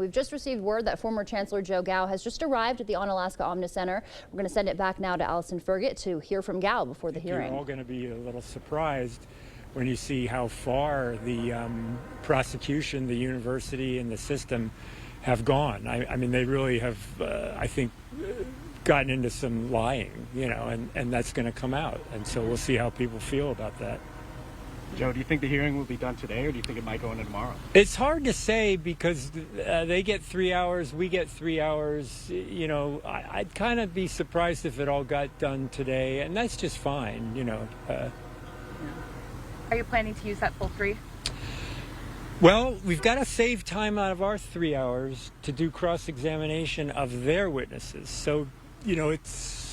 We've just received word that former Chancellor Joe Gao has just arrived at the Onalaska Omni Center. We're going to send it back now to Allison Ferget to hear from Gao before the hearing. You're all going to be a little surprised when you see how far the prosecution, the university, and the system have gone. I mean, they really have, I think, gotten into some lying, and that's going to come out. And so we'll see how people feel about that. Joe, do you think the hearing will be done today, or do you think it might go into tomorrow? It's hard to say because they get 3 hours, we get 3 hours. I'd kind of be surprised if it all got done today, and that's just fine, Are you planning to use that full 3? Well, we've got to save time out of our 3 hours to do cross-examination of their witnesses. So, it's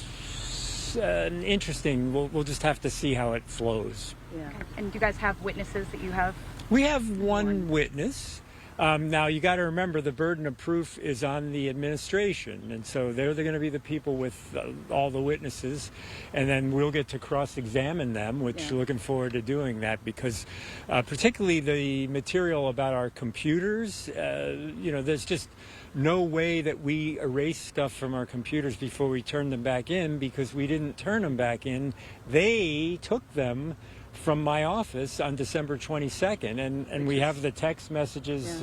interesting. We'll just have to see how it flows. Yeah. And do you guys have witnesses that you have? We have one witness. Now, you got to remember the burden of proof is on the administration, and so they're going to be the people with all the witnesses, and then we'll get to cross-examine them, which we're looking forward to doing that because particularly the material about our computers, there's just no way that we erase stuff from our computers before we turn them back in because we didn't turn them back in. They took them from my office on December 22nd, and we have the text messages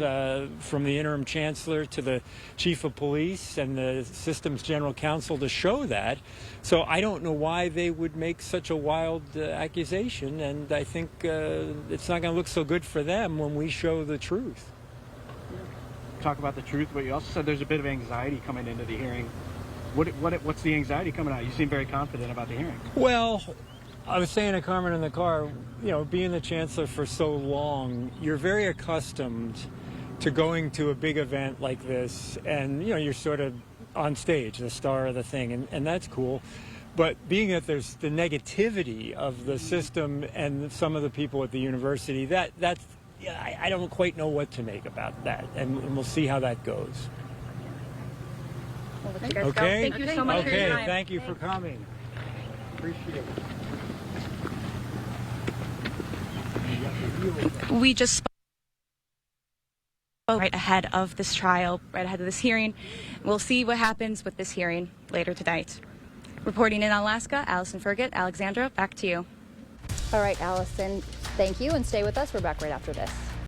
from the interim chancellor to the chief of police and the system's general counsel to show that. So I don't know why they would make such a wild accusation, and I think it's not going to look so good for them when we show the truth. Talk about the truth, but you also said there's a bit of anxiety coming into the hearing. What's the anxiety coming out? You seem very confident about the hearing. Well, I was saying to Carmen in the car, being the chancellor for so long, you're very accustomed to going to a big event like this, and you're sort of on stage, the star of the thing, and that's cool. But being that there's the negativity of the system and some of the people at the university, that's I don't quite know what to make about that, and we'll see how that goes. We'll let you guys go. Okay. Thank you so much for your time. Thank you for coming. Appreciate it. We just spoke right ahead of this trial, right ahead of this hearing. We'll see what happens with this hearing later tonight. Reporting in Alaska, Allison Ferget. Alexandra, back to you. All right, Allison, thank you, and stay with us. We're back right after this.